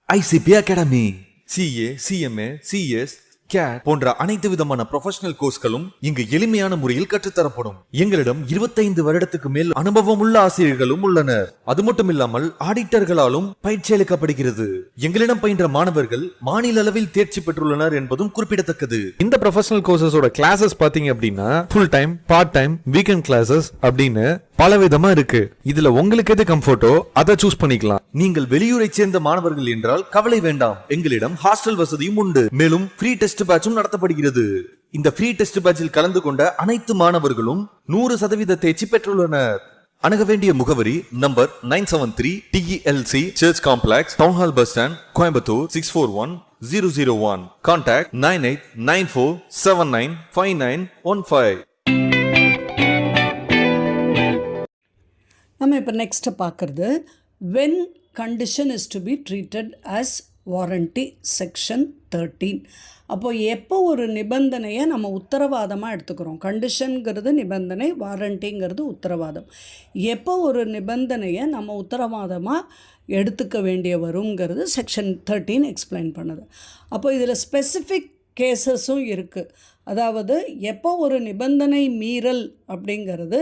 ICP Academy. CA, CMA, CS, CAT போன்ற அனைத்து விதமான ப்ரொஃபஷனல் கோர்ஸ்களும் இங்கு எளிமையான முறையில் கற்றுத்தரப்படும். எங்களிடம் 25 வருடத்துக்கு மேல் அனுபவம் உள்ள ஆசிரியர்களும் உள்ளனர். அது மட்டும் இல்லாமல் ஆடிட்டர்களாலும் பயிற்சி அளிக்கப்படுகிறது. எங்களிடம் பயின்ற மாணவர்கள் மாநில அளவில் தேர்ச்சி பெற்றுள்ளனர் என்பதும் குறிப்பிடத்தக்கது. இந்த ப்ரொஃபஷனல் கோர்சஸோட கிளாஸஸ் பாத்தீங்க அப்படின்னா full time, part time, weekend classes அப்படின்னு பல விதமா இருக்கு. இதுல உங்களுக்கு எது கம்ஃபர்ட்டோ அதை சூஸ் பண்ணிக்கலாம். நீங்கள் வெளியூரை சேர்ந்த மாணவர்கள் என்றால் கவலை வேண்டாம். எங்களிடம் ஹாஸ்டல் வசதியும் உண்டு. மேலும் ஃப்ரீ டெஸ்ட் பேட்சும் நடத்தப்படுகிறது. இந்த ஃப்ரீ டெஸ்ட் பேட்சில் கலந்து கொண்ட அனைத்து மாணவர்களும் 100% தேர்ச்சி பெற்றுள்ளனர். அணுக வேண்டிய முகவரி number 973 TELC church complex, town hall bus stand, Coimbatore 641001. Contact 9894795915. நம்ம இப்போ நெக்ஸ்ட்டு பார்க்குறது when condition is to be treated as warranty section 13. அப்போது எப்போ ஒரு நிபந்தனையை நம்ம உத்தரவாதமாக எடுத்துக்கிறோம். கண்டிஷனுங்கிறது நிபந்தனை, வாரண்டிங்கிறது உத்தரவாதம். எப்போ ஒரு நிபந்தனையை நம்ம உத்தரவாதமாக எடுத்துக்க வேண்டிய வருங்கிறது செக்ஷன் 13 எக்ஸ்பிளைன் பண்ணுது. அப்போ இதில் ஸ்பெசிஃபிக் கேசஸும் இருக்குது. அதாவது எப்போ ஒரு நிபந்தனை மீறல் அப்படிங்கிறது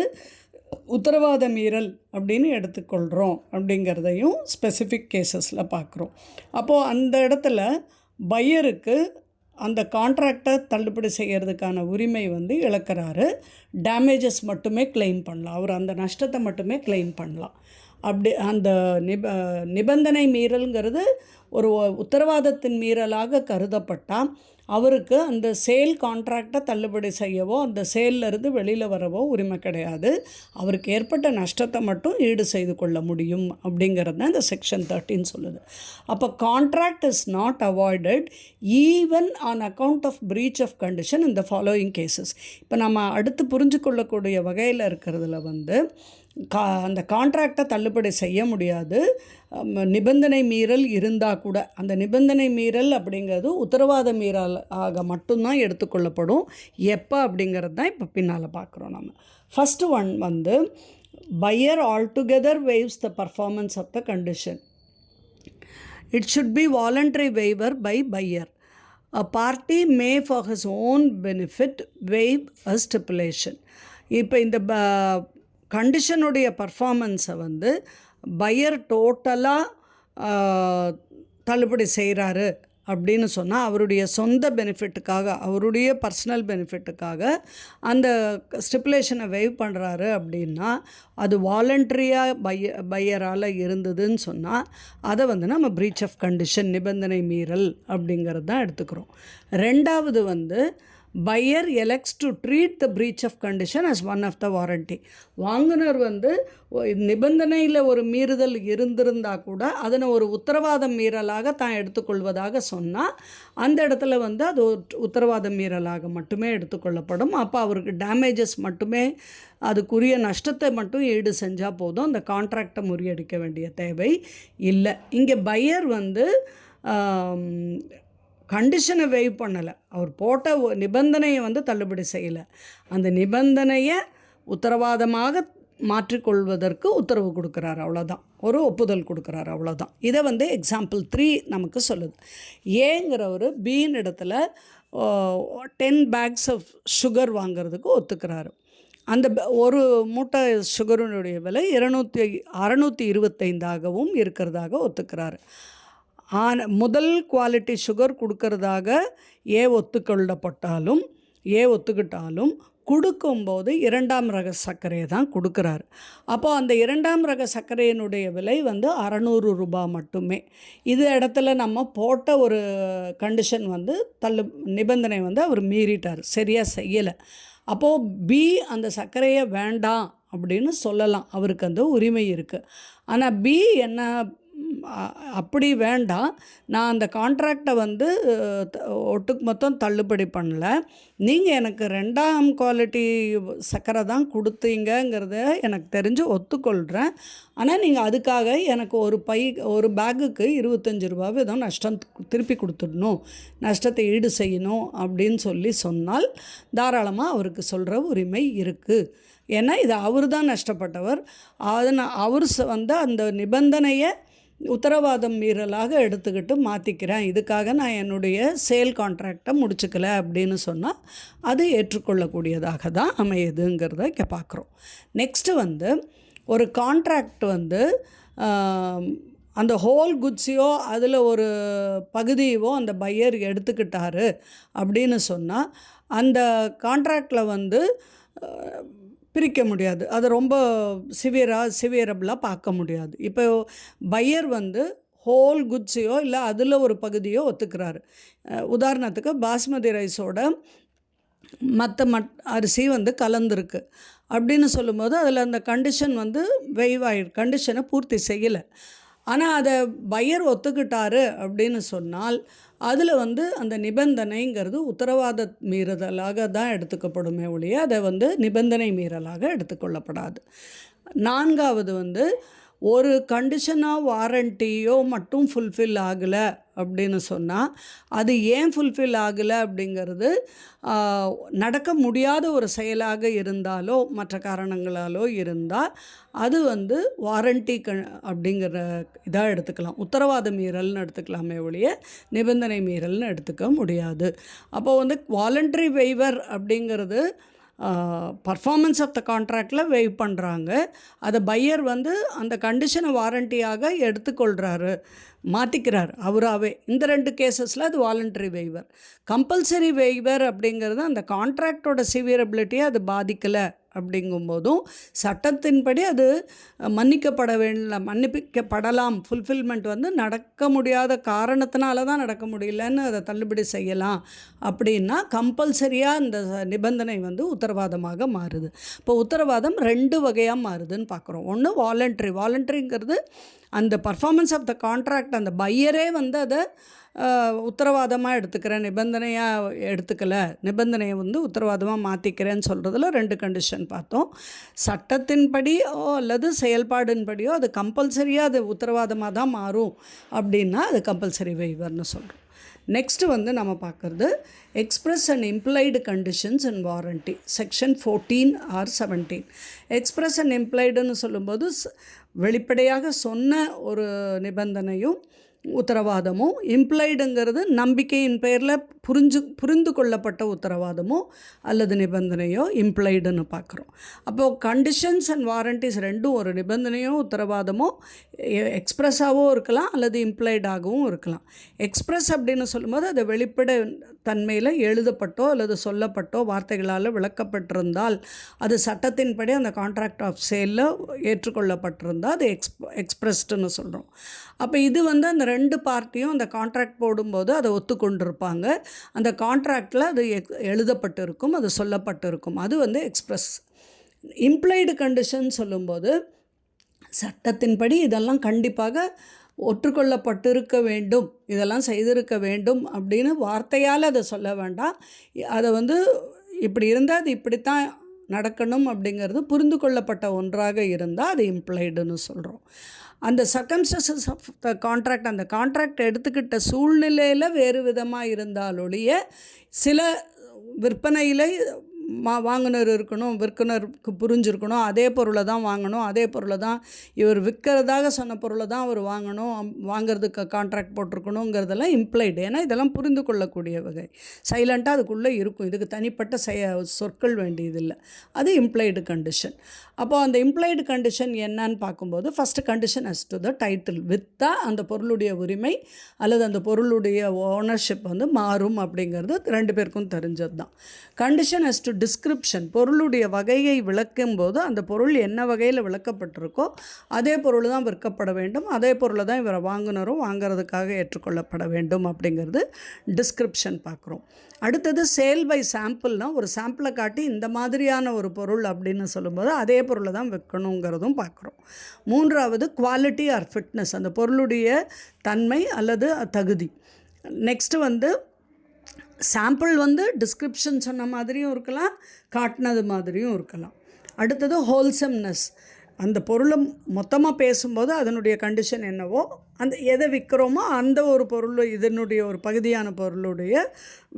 உத்தரவாத மீறல் அப்படின்னு எடுத்துக்கொள்கிறோம் அப்படிங்கிறதையும் ஸ்பெசிஃபிக் கேசஸில் பார்க்குறோம். அப்போது அந்த இடத்துல பையருக்கு அந்த கான்ட்ராக்டை தள்ளுபடி செய்கிறதுக்கான உரிமை இழக்கிறாரு. டேமேஜஸ் மட்டுமே கிளைம் பண்ணலாம். அவர் அந்த நஷ்டத்தை மட்டுமே கிளைம் பண்ணலாம். அப்படி அந்த நிபந்தனை மீறல்ங்கிறது ஒரு உத்தரவாதத்தின் மீறலாக கருதப்பட்டால் அவருக்கு அந்த சேல் கான்ட்ராக்டை தள்ளுபடி செய்யவோ அந்த சேல்லிருந்து வெளியில் வரவோ உரிமை கிடையாது. அவருக்கு ஏற்பட்ட நஷ்டத்தை மட்டும் ஈடு செய்து கொள்ள முடியும் அப்படிங்கிறது தான் இந்த செக்ஷன் 13 சொல்லுது. அப்போ contract is not avoided even on account of breach of condition இந்த ஃபாலோயிங் கேசஸ். இப்போ நம்ம அடுத்து புரிஞ்சு கொள்ளக்கூடிய வகையில் இருக்கிறதுல அந்த கான்ட்ராக்டை தள்ளுபடி செய்ய முடியாது. நிபந்தனை மீறல் இருந்தால் கூட அந்த நிபந்தனை மீறல் அப்படிங்கிறது உத்தரவாத மீறல் ஆக மட்டும்தான் எடுத்துக்கொள்ளப்படும். எப்போ அப்படிங்கிறது தான் இப்போ பின்னால் பார்க்குறோம். நம்ம first one buyer altogether waives the performance of the condition. It should be voluntary waiver by buyer. A party may for his own benefit waive a stipulation. இப்போ இந்த கண்டிஷனுடைய பர்ஃபார்மன்ஸை பையர் டோட்டலாக தள்ளுபடி செய்கிறாரு அப்படின்னு சொன்னால் அவருடைய சொந்த பெனிஃபிட்டுக்காக, அவருடைய பர்சனல் பெனிஃபிட்டுக்காக அந்த ஸ்டிப்புலேஷனை வெய்வ் பண்ணுறாரு அப்படின்னா அது வாலண்ட்ரியாக பையரால் இருந்ததுன்னு சொன்னால் அதை நம்ம பிரீச் ஆஃப் கண்டிஷன், நிபந்தனை மீறல் அப்படிங்கிறது தான் எடுத்துக்கிறோம். ரெண்டாவது buyer elects to treat the breach of condition as one of the warranty. வாங்குனர் நிபந்தனையில் ஒரு மீறுதல் இருந்திருந்தால் கூட அதனை ஒரு உத்தரவாத மீறலாக தான் எடுத்துக்கொள்வதாக சொன்னால் அந்த இடத்துல அது உத்தரவாத மீறலாக மட்டுமே எடுத்துக்கொள்ளப்படும். அப்போ அவருக்கு டேமேஜஸ் மட்டுமே, அதுக்குரிய நஷ்டத்தை மட்டும் ஈடு செஞ்சால் போதும். அந்த கான்ட்ராக்டை முறியடிக்க வேண்டிய தேவை இல்லை. இங்கே பையர் கண்டிஷனை வெய்வ் பண்ணலை. அவர் போட்ட நிபந்தனையை தள்ளுபடி செய்யலை. அந்த நிபந்தனையை உத்தரவாதமாக மாற்றிக்கொள்வதற்கு உத்தரவு கொடுக்குறாரு, அவ்வளோதான். ஒரு ஒப்புதல் கொடுக்குறாரு, அவ்வளோதான். இதை எக்ஸாம்பிள் 3 நமக்கு சொல்லுது. ஏங்கிறவர் பின்னு இடத்துல 10 bags ஆஃப் சுகர் வாங்கிறதுக்கு ஒத்துக்கிறாரு. அந்த ஒரு மூட்டை சுகருடைய விலை 625 இருக்கிறதாக ஒத்துக்கிறாரு. முதல் குவாலிட்டி சுகர் கொடுக்கறதாக ஒத்துக்கிட்டாலும் கொடுக்கும்போது 2ஆம் ரக சர்க்கரையை தான் கொடுக்குறாரு. அப்போது அந்த 2ஆம் ரக சர்க்கரையினுடைய விலை 600 ரூபாய் மட்டுமே. இது இடத்துல நம்ம போட்ட ஒரு கண்டிஷன் நிபந்தனை அவர் மீறிட்டார், சரியாக செய்யலை. அப்போது பி அந்த சர்க்கரையை வேண்டாம் அப்படின்னு சொல்லலாம், அவருக்கு அந்த உரிமை இருக்குது. ஆனால் பி என்ன, அப்படி வேண்டாம், நான் அந்த கான்ட்ராக்டை ஒட்டுக்கு மொத்தம் தள்ளுபடி பண்ணல, நீங்கள் எனக்கு 2ஆம் குவாலிட்டி சர்க்கரை தான் கொடுத்தீங்கிறத எனக்கு தெரிஞ்சு ஒத்துக்கொள்கிறேன். ஆனால் நீங்கள் அதுக்காக எனக்கு ஒரு பேக்குக்கு 25 ரூபாய் ஏதோ நஷ்டம் திருப்பி கொடுத்துடணும், நஷ்டத்தை ஈடு செய்யணும் அப்படின்னு சொன்னால் தாராளமாக அவருக்கு சொல்கிற உரிமை இருக்குது. ஏன்னா இது அவர் தான் நஷ்டப்பட்டவர். அவர் அந்த நிபந்தனையை உத்தரவாதம் மீறலாக எடுத்துக்கிட்டு மாற்றிக்கிறேன், இதுக்காக நான் என்னுடைய சேல் கான்ட்ராக்டை முடிச்சுக்கல அப்படின்னு சொன்னால் அது ஏற்றுக்கொள்ளக்கூடியதாக தான் அமையுதுங்கிறத இங்கே பார்க்குறோம். நெக்ஸ்ட்டு வந்து ஒரு கான்ட்ராக்ட் வந்து அந்த ஹோல் குட்ஸையோ அதில் ஒரு பகுதியவோ அந்த பையர் எடுத்துக்கிட்டாரு அப்படின்னு சொன்னால் அந்த கான்ட்ராக்டில் வந்து பிரிக்க முடியாது. அது ரொம்ப சிவியரபிளாக பார்க்க முடியாது. இப்போ பையர் வந்து ஹோல் குட்ஸையோ இல்லை அதில் ஒரு பகுதியோ ஒத்துக்கிறாரு. உதாரணத்துக்கு பாஸ்மதி ரைஸோட மற்ற அரிசி வந்து கலந்துருக்கு அப்படின்னு சொல்லும்போது அதில் அந்த கண்டிஷன் வந்து கண்டிஷனை பூர்த்தி செய்யலை. ஆனால் அதை பையர் ஒத்துக்கிட்டாரு அப்படின்னு சொன்னால் அதில் வந்து அந்த நிபந்தனைங்கிறது உத்தரவாத மீறுதலாக தான் எடுத்துக்கப்படுமே ஒழிய அதை வந்து நிபந்தனை மீறலாக எடுத்துக்கொள்ளப்படாது. நான்காவது வந்து ஒரு கண்டிஷனாக வாரண்டியோ மட்டும் ஃபுல்ஃபில் ஆகலை அப்படின்னு சொன்னால் அது ஏன் ஃபுல்ஃபில் ஆகலை அப்படிங்கிறது நடக்க முடியாத ஒரு செயலாக இருந்தாலோ மற்ற காரணங்களாலோ இருந்தால் அது வந்து வாரண்டி அப்படிங்கிற இதாக எடுத்துக்கலாம், உத்தரவாத மீறல்னு எடுத்துக்கலாமே ஒழிய நிபந்தனை மீறல்னு எடுத்துக்க முடியாது. அப்போது வந்து வாலண்டரி வெய்வர் அப்படிங்கிறது பர்ஃபார்மன்ஸ் ஆஃப் த கான்ட்ராக்டில் வெய்வ் பண்ணுறாங்க. அதை பையர் வந்து அந்த கண்டிஷனை வாரண்டியாக எடுத்துக்கொள்கிறாரு, மாற்றிக்கிறார் அவராகவே. இந்த 2 கேசஸில் அது வாலண்டரி வெய்வர். கம்பல்சரி வெய்வர் அப்படிங்கிறது அந்த கான்ட்ராக்டோட சிவியரபிலிட்டியை அது பாதிக்கலை அப்படிங்கும்போதும் சட்டத்தின்படி அது மன்னிக்கப்படலாம். ஃபுல்ஃபில்மெண்ட் வந்து நடக்க முடியாத காரணத்தினால தான் நடக்க முடியலன்னு அதை தள்ளுபடி செய்யலாம் அப்படின்னா கம்பல்சரியாக இந்த நிபந்தனை வந்து உத்தரவாதமாக மாறுது. இப்போ உத்தரவாதம் 2 வகையாக மாறுதுன்னு பார்க்குறோம். ஒன்று வாலண்டரிங்கிறது அந்த பர்ஃபார்மன்ஸ் ஆஃப் த கான்ட்ராக்ட் அந்த பையரே வந்து அதை உத்தரவாதமாக எடுத்துக்கிறேன், நிபந்தனையாக எடுத்துக்கலை, நிபந்தனையை வந்து உத்தரவாதமாக மாற்றிக்கிறேன்னு சொல்கிறதுல 2 கண்டிஷன் பார்த்தோம். சட்டத்தின்படியோ அல்லது செயல்பாடின்படியோ அது கம்பல்சரியாக அது உத்தரவாதமாக தான் மாறும் அப்படின்னா அது கம்பல்சரி வெய்வர்னு சொல்கிறோம். நெக்ஸ்ட்டு வந்து நம்ம பார்க்குறது express and implied conditions and warranty section 14 or 17. Express and இம்ப்ளைடுன்னு சொல்லும்போது வெளிப்படையாக சொன்ன ஒரு நிபந்தனையும் உத்தரவாதமும், இம்ப்ளைடுங்கிறது நம்பிக்கையின் பெயரில் புரிந்து கொள்ளப்பட்ட உத்தரவாதமோ அல்லது நிபந்தனையோ இம்ப்ளைடுன்னு பார்க்குறோம். அப்போது கண்டிஷன்ஸ் அண்ட் வாரண்டிஸ் 2 ஒரு நிபந்தனையோ உத்தரவாதமோ எக்ஸ்ப்ரெஸ்ஸாகவும் இருக்கலாம் அல்லது இம்ப்ளைடாகவும் இருக்கலாம். எக்ஸ்ப்ரெஸ் அப்படின்னு சொல்லும்போது அது வெளிப்பட தன்மையில் எழுதப்பட்டோ அல்லது சொல்லப்பட்டோ வார்த்தைகளால் விளக்கப்பட்டிருந்தால் அது சட்டத்தின்படி அந்த கான்ட்ராக்ட் ஆஃப் சேலில் ஏற்றுக்கொள்ளப்பட்டிருந்தால் அது எக்ஸ்ப்ரெஸ்டுன்னு சொல்கிறோம். அப்போ இது வந்து அந்த 2 பார்ட்டியும் அந்த கான்ட்ராக்ட் போடும்போது அதை ஒத்துக்கொண்டிருப்பாங்க. அந்த கான்ட்ராக்டில் அது எழுதப்பட்டிருக்கும், அது சொல்லப்பட்டிருக்கும். அது வந்து எக்ஸ்ப்ரெஸ். இம்ப்ளைடு கண்டிஷன் சொல்லும்போது சட்டத்தின்படி இதெல்லாம் கண்டிப்பாக ஒற்றுக்கொள்ளப்பட்டிருக்க வேண்டும், இதெல்லாம் செய்திருக்க வேண்டும் அப்படின்னு வார்த்தையால் அதை சொல்ல வேண்டாம். அதை வந்து இப்படி இருந்தால் அது இப்படித்தான் நடக்கணும் அப்படிங்கிறது புரிந்து கொள்ளப்பட்ட ஒன்றாக இருந்தால் அது இம்ப்ளைடுன்னு சொல்கிறோம். அந்த சர்க்கம்ஸ்டன்சஸ் ஆஃப் த கான்ட்ராக்ட், அந்த கான்ட்ராக்ட் எடுத்துக்கிட்ட சூழ்நிலையில் வேறு விதமாக இருந்தாலொழிய சில விற்பனையில் வாங்குனர் இருக்கணும், விற்குனருக்கு புரிஞ்சிருக்கணும், அதே பொருளை தான் வாங்கணும், அதே பொருளை தான் இவர் விற்கிறதாக சொன்ன பொருளை தான் அவர் வாங்கிறதுக்கு கான்ட்ராக்ட் போட்டிருக்கணுங்கிறதெல்லாம் இம்ப்ளைடு. ஏன்னா இதெல்லாம் புரிந்து கொள்ளக்கூடிய வகை, சைலண்ட்டாக அதுக்குள்ளே இருக்கும், இதுக்கு தனிப்பட்ட சொற்கள் வேண்டியதில்லை. அது இம்ப்ளைடு கண்டிஷன். அப்போது அந்த இம்ப்ளைடு கண்டிஷன் என்னன்னு பார்க்கும்போது first condition us to the title, விற்றா அந்த பொருளுடைய உரிமை அல்லது அந்த பொருளுடைய ஓனர்ஷிப் வந்து மாறும் அப்படிங்கிறது 2 பேருக்கும் தெரிஞ்சது தான். கண்டிஷன் அஸ் டு டிஸ்கிரிப்ஷன், பொருளுடைய வகையை விளக்கும்போது அந்த பொருள் என்ன வகையில் விளக்கப்பட்டிருக்கோ அதே பொருள் தான் விற்கப்பட வேண்டும், அதே பொருளை தான் இவரை வாங்குனரும் வாங்கிறதுக்காக ஏற்றுக்கொள்ளப்பட வேண்டும் அப்படிங்கிறது டிஸ்கிரிப்ஷன் பார்க்குறோம். அடுத்தது சேல் பை சாம்பிள்னால் ஒரு சாம்பிளை காட்டி இந்த மாதிரியான ஒரு பொருள் அப்படின்னு சொல்லும்போது அதே பொருளை தான் விற்கணுங்கிறதும் பார்க்குறோம். 3வது குவாலிட்டி ஆர் ஃபிட்னஸ், அந்த பொருளுடைய தன்மை அல்லது தகுதி. நெக்ஸ்ட்டு வந்து சாம்பிள் வந்து டிஸ்கிரிப்ஷன் சொன்ன மாதிரியும் இருக்கலாம், காட்டினது மாதிரியும் இருக்கலாம். அடுத்தது ஹோல்சம்னஸ், அந்த பொருளை மொத்தமாக பேசும்போது அதனுடைய கண்டிஷன் என்னவோ அந்த எதை விற்கிறோமோ அந்த ஒரு பொருள் இதனுடைய ஒரு பகுதியான பொருளுடைய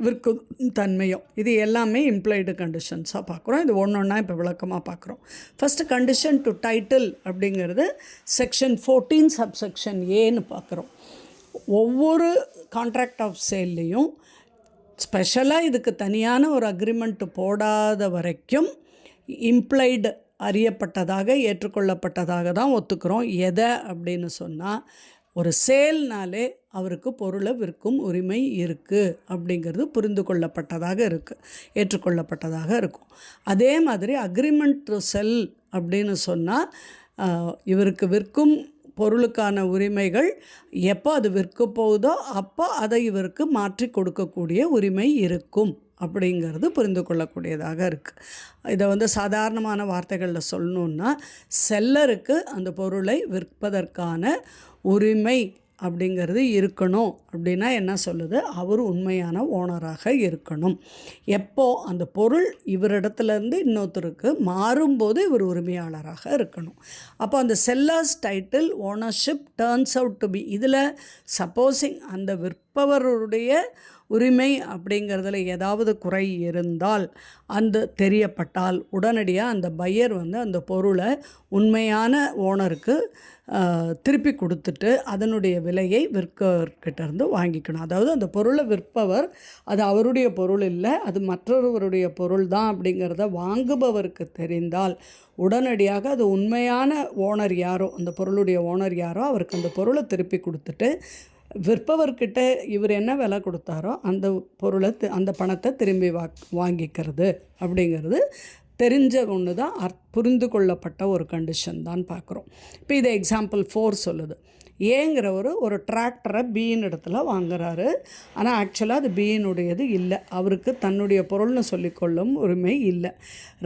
விற்கும் தன்மையும், இது எல்லாமே இம்ப்ளைடு கண்டிஷன்ஸாக பார்க்குறோம். இது ஒன்றா இப்போ விளக்கமாக பார்க்குறோம். ஃபஸ்ட்டு கண்டிஷன் டு டைட்டில் அப்படிங்கிறது செக்ஷன் 14 சப்செக்ஷன் ஏன்னு பார்க்குறோம். ஒவ்வொரு கான்ட்ராக்ட் ஆஃப் சேல்லையும் ஸ்பெஷலாக இதுக்கு தனியான ஒரு அக்ரிமெண்ட் போடாத வரைக்கும் இம்ப்ளைடு அறியப்பட்டதாக ஏற்றுக்கொள்ளப்பட்டதாக தான் ஒத்துக்கிறோம். எதை அப்படின்னு சொன்னால், ஒரு சேல்னாலே அவருக்கு பொருளை விற்கும் உரிமை இருக்குது அப்படிங்கிறது புரிந்து கொள்ளப்பட்டதாக இருக்குது, ஏற்றுக்கொள்ளப்பட்டதாக இருக்கும். அதே மாதிரி அக்ரிமெண்ட் டு செல் அப்படின்னு சொன்னால் இவருக்கு விற்கும் பொருளுக்கான உரிமைகள் எப்போ அது விற்க போகுதோ அப்போ அதை இவருக்கு மாற்றி கொடுக்கக்கூடிய உரிமை இருக்கும் அப்படிங்கிறது புரிந்து கொள்ளக்கூடியதாக இருக்குது. இதை சாதாரணமான வார்த்தைகளில் சொல்லணுன்னா, செல்லருக்கு அந்த பொருளை விற்பதற்கான உரிமை அப்படிங்கிறது இருக்கணும். அப்படின்னா என்ன சொல்லுது? அவர் உண்மையான ஓனராக இருக்கணும். எப்போ அந்த பொருள் இவரிடத்துலேருந்து இன்னொருத்தருக்கு மாறும்போது இவர் உரிமையாளராக இருக்கணும். அப்போ அந்த seller's title ownership turns out to be, இதில் சப்போஸிங் அந்த விற்பவருடைய உரிமை அப்படிங்கிறதுல ஏதாவது குறை இருந்தால், அந்த தெரியப்பட்டால் உடனடியாக அந்த பையர் அந்த பொருளை உண்மையான ஓனருக்கு திருப்பி கொடுத்துட்டு அதனுடைய விலையை விற்கவர்கிட்டேருந்து வாங்கிக்கணும். அதாவது அந்த பொருளை விற்பவர் அது அவருடைய பொருள் இல்லை, அது மற்றொருவருடைய பொருள் தான் அப்படிங்கிறத வாங்குபவருக்கு தெரிந்தால் உடனடியாக அது உண்மையான ஓனர் யாரோ, அந்த பொருளுடைய ஓனர் யாரோ அவருக்கு அந்த பொருளை திருப்பி கொடுத்துட்டு விற்பவர்கிட்ட இவர் என்ன விலை கொடுத்தாரோ அந்த பொருளை அந்த பணத்தை திரும்பி வாங்கிக்கிறது அப்படிங்கிறது தெரிஞ்ச ஒன்று தான், புரிந்து கொள்ளப்பட்ட ஒரு கண்டிஷன் தான் பார்க்குறோம். இப்போ இதை எக்ஸாம்பிள் 4 சொல்லுது. ஏங்கிறவர் ஒரு டிராக்டரை பியின் இடத்துல வாங்குறாரு. ஆனால் ஆக்சுவலாக அது பியினுடையது இல்லை, அவருக்கு தன்னுடைய பொருள்னு சொல்லிக்கொள்ளும் உரிமை இல்லை.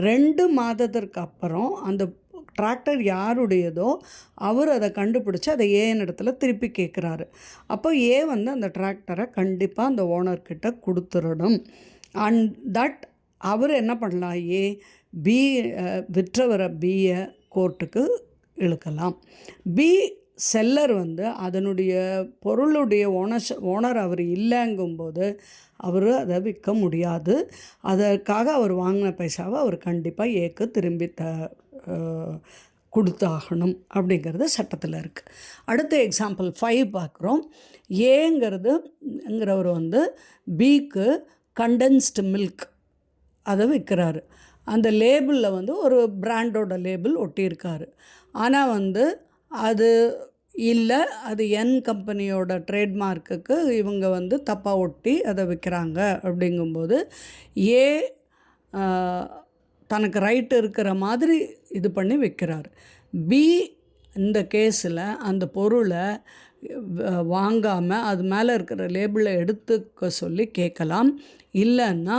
2 மாதத்திற்கு அப்புறம் அந்த டிராக்டர் யாருடையதோ அவர் அதை கண்டுபிடிச்சி அதை ஏன் இடத்துல திருப்பி கேட்குறாரு. அப்போ அந்த டிராக்டரை கண்டிப்பாக அந்த ஓனர்கிட்ட கொடுத்துடணும். அண்ட் தட் அவர் என்ன பண்ணலாம், பி விற்றவரை பியை கோர்ட்டுக்கு இழுக்கலாம். பி செல்லர் அதனுடைய பொருளுடைய ஓனர் அவர் இல்லைங்கும்போது அவர் அதை விற்க முடியாது. அதற்காக அவர் வாங்கின பைசாவை அவர் கண்டிப்பாக ஏக்கு திரும்பி கொடுத்தாகணும் அப்படிங்கிறது சட்டத்தில் இருக்குது. அடுத்த எக்ஸாம்பிள் 5 பார்க்குறோம். ஏங்கிறவர் பிக்கு கண்டென்ஸ்டு மில்க் அதை விற்கிறாரு. அந்த லேபிளில் ஒரு பிராண்டோட லேபிள் ஒட்டியிருக்காரு. ஆனால் அது இல்லை, அது என் கம்பெனியோட ட்ரேட்மார்க்குக்கு இவங்க தப்பாக ஒட்டி அதை விற்கிறாங்க. அப்படிங்கும்போது தனக்கு ரைட்டு இருக்கிற மாதிரி இது பண்ணி விற்கிறார். பி இந்த கேஸில் அந்த பொருளை வாங்காமல் அது மேலே இருக்கிற லேபிளை எடுத்துக்க சொல்லி கேட்கலாம். இல்லைன்னா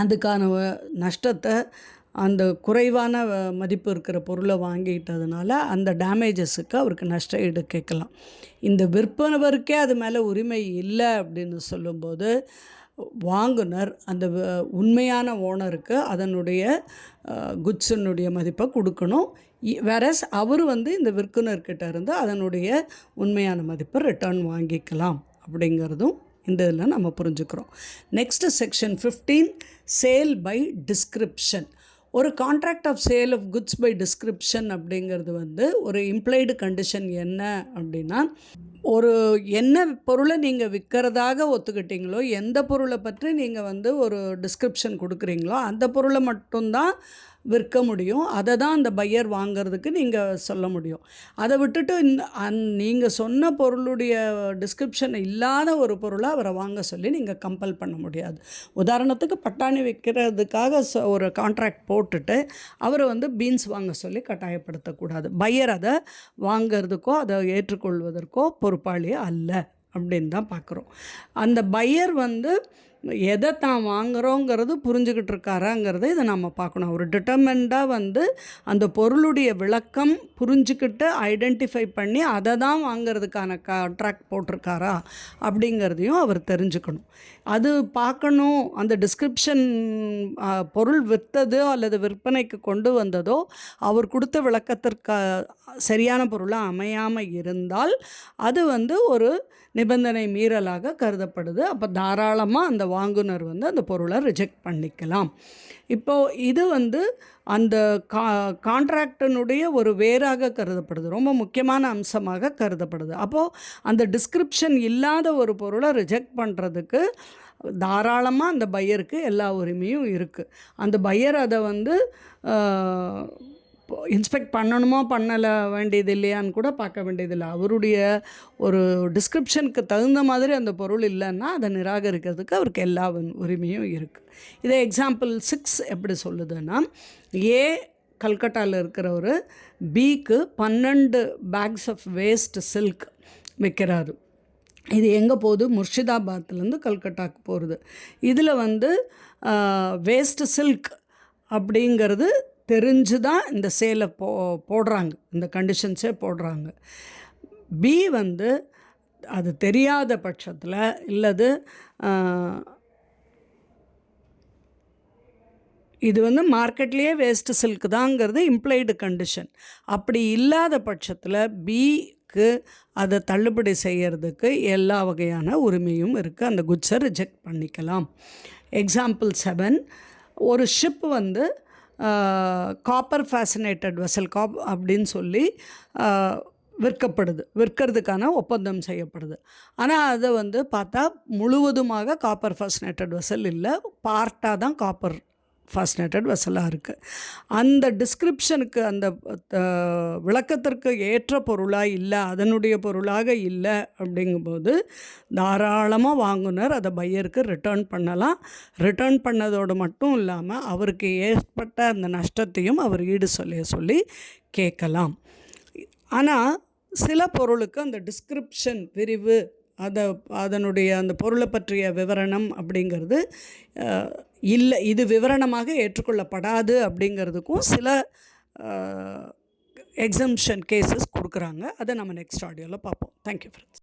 அதுக்கான நஷ்டத்தை, அந்த குறைவான மதிப்பு இருக்கிற பொருளை வாங்கிட்டதுனால அந்த டேமேஜஸுக்கு அவருக்கு நஷ்ட ஈடு கேட்கலாம். இந்த விற்பனவருக்கே அது மேலே உரிமை இல்லை அப்படின்னு சொல்லும்போது வாங்குனர் அந்த உண்மையான ஓனருக்கு அதனுடைய குட்ஸினுடைய மதிப்பை கொடுக்கணும். வேறஸ் அவர் இந்த விற்குனர்கிட்ட இருந்து அதனுடைய உண்மையான மதிப்பை ரிட்டர்ன் வாங்கிக்கலாம் அப்படிங்கிறதும் இந்த இதில் நம்ம புரிஞ்சுக்கிறோம். Next section 15 sale by description. ஒரு contract of sale of goods by description அப்படிங்கிறது ஒரு இம்ப்ளைடு கண்டிஷன் என்ன அப்படின்னா, ஒரு என்ன பொருளை நீங்கள் விற்கிறதாக ஒத்துக்கிட்டீங்களோ, எந்த பொருளை பற்றி நீங்கள் ஒரு டிஸ்கிரிப்ஷன் கொடுக்குறீங்களோ அந்த பொருளை மட்டும்தான் விற்க முடியும். அதை தான் அந்த பையர் வாங்கிறதுக்கு நீங்கள் சொல்ல முடியும். அதை விட்டுட்டு நீங்கள் சொன்ன பொருளுடைய டிஸ்கிரிப்ஷன் இல்லாத ஒரு பொருளை அவரை வாங்க சொல்லி நீங்கள் கம்பல் பண்ண முடியாது. உதாரணத்துக்கு பட்டாணி விற்கிறதுக்காக ஒரு கான்ட்ராக்ட் போட்டுட்டு அவரை பீன்ஸ் வாங்க சொல்லி கட்டாயப்படுத்தக்கூடாது. பையர் அதை வாங்கிறதுக்கோ அதை ஏற்றுக்கொள்வதற்கோ பொறுப்பாளி அல்ல அப்படின்னு தான் பார்க்குறோம். அந்த பையர் வந்து எதை தான் வாங்குகிறோங்கிறது புரிஞ்சுக்கிட்டு இருக்காராங்கிறத இதை நம்ம பார்க்கணும். அவர் டிட்டர்மெண்டாக வந்து அந்த பொருளுடைய விளக்கம் புரிஞ்சுக்கிட்டு ஐடென்டிஃபை பண்ணி அதை தான் வாங்கிறதுக்கான கான்ட்ராக்ட் போட்டிருக்காரா அப்படிங்கிறதையும் அவர் தெரிஞ்சுக்கணும். அது பார்க்கணும். அந்த டிஸ்கிரிப்ஷன் பொருள் விற்றதோ அல்லது விற்பனைக்கு கொண்டு வந்ததோ அவர் கொடுத்த விளக்கத்திற்கு சரியான பொருளாக அமையாமல் இருந்தால் அது வந்து ஒரு நிபந்தனை மீறலாக கருதப்படுது. அப்போ தாராளமாக அந்த வாங்குனர் வந்து அந்த பொருளை ரிஜெக்ட் பண்ணிக்கலாம். இப்போது இது வந்து அந்த கான்ட்ராக்டினுடைய ஒரு வேறாக கருதப்படுது, ரொம்ப முக்கியமான அம்சமாக கருதப்படுது. அப்போது அந்த டிஸ்கிரிப்ஷன் இல்லாத ஒரு பொருளை ரிஜெக்ட் பண்ணுறதுக்கு தாராளமாக அந்த பையருக்கு எல்லா உரிமையும் இருக்குது. அந்த பையர் அதை வந்து இன்ஸ்பெக்ட் பண்ணணுமோ பண்ணலை வேண்டியது இல்லையான்னு கூட பார்க்க வேண்டியதில்லை. அவருடைய ஒரு டிஸ்கிரிப்ஷனுக்கு தகுந்த மாதிரி அந்த பொருள் இல்லைன்னா அதை நிராகரிக்கிறதுக்கு அவருக்கு எல்லா உரிமையும் இருக்குது. இதே எக்ஸாம்பிள் 6 எப்படி சொல்லுதுன்னா, ஏ கல்கட்டாவில் இருக்கிறவர் பிக்கு 12 பேக்ஸ் ஆஃப் வேஸ்ட் சில்க் விற்கிறாரு. இது எங்கே போகுது? முர்ஷிதாபாத்லேருந்து கல்கட்டாவுக்கு போகிறது. இதில் வந்து வேஸ்ட் சில்க் அப்படிங்கிறது தெரிஞ்சு தான் இந்த சேலை போடுறாங்க, இந்த கண்டிஷன்ஸே போடுறாங்க. பி வந்து அது தெரியாத பட்சத்தில் இல்லது இது வந்து மார்க்கெட்லேயே வேஸ்ட் சில்க் தாங்கிறது இம்ப்ளைடு கண்டிஷன். அப்படி இல்லாத பட்சத்தில் பிக்கு அதை தள்ளுபடி செய்கிறதுக்கு எல்லா வகையான உரிமையும் இருக்குது. அந்த குட்ஸை ரிஜெக்ட் பண்ணிக்கலாம். எக்ஸாம்பிள் 7, ஒரு ஷிப் வந்து காப்பர் ஃபேசினேட்டட் வெசல் அப்படின்னு சொல்லி விற்கிறதுக்கான ஒப்பந்தம் செய்யப்படுது. ஆனால் அதை வந்து பார்த்தா முழுவதுமாக காப்பர் ஃபேசினேட்டட் வெசல் இல்லை, பார்ட்டாக தான் காப்பர் ஃபேசினேட்டட் வெசலாக இருக்குது. அந்த டிஸ்கிரிப்ஷனுக்கு அந்த விளக்கத்திற்கு ஏற்ற பொருளாக இல்லை, அதனுடைய பொருளாக இல்லை அப்படிங்கும்போது தாராளமாக வாங்குனர் அதை பையருக்கு ரிட்டர்ன் பண்ணலாம். ரிட்டர்ன் பண்ணதோடு மட்டும் இல்லாமல் அவருக்கு ஏற்பட்ட அந்த நஷ்டத்தையும் அவர் ஈடு சொல்லி கேட்கலாம். ஆனால் சில பொருளுக்கு அந்த டிஸ்கிரிப்ஷன் பிரிவு அதனுடைய அந்த பொருளை பற்றிய விவரணம் அப்படிங்கிறது இல்லை, இது விவரணமாக ஏற்றுக்கொள்ளப்படாது அப்படிங்கிறதுக்கும் சில எக்ஸம்ஷன் கேசஸ் கொடுக்குறாங்க. அதை நம்ம நெக்ஸ்ட் ஆடியோவில் பார்ப்போம். Thank you friends.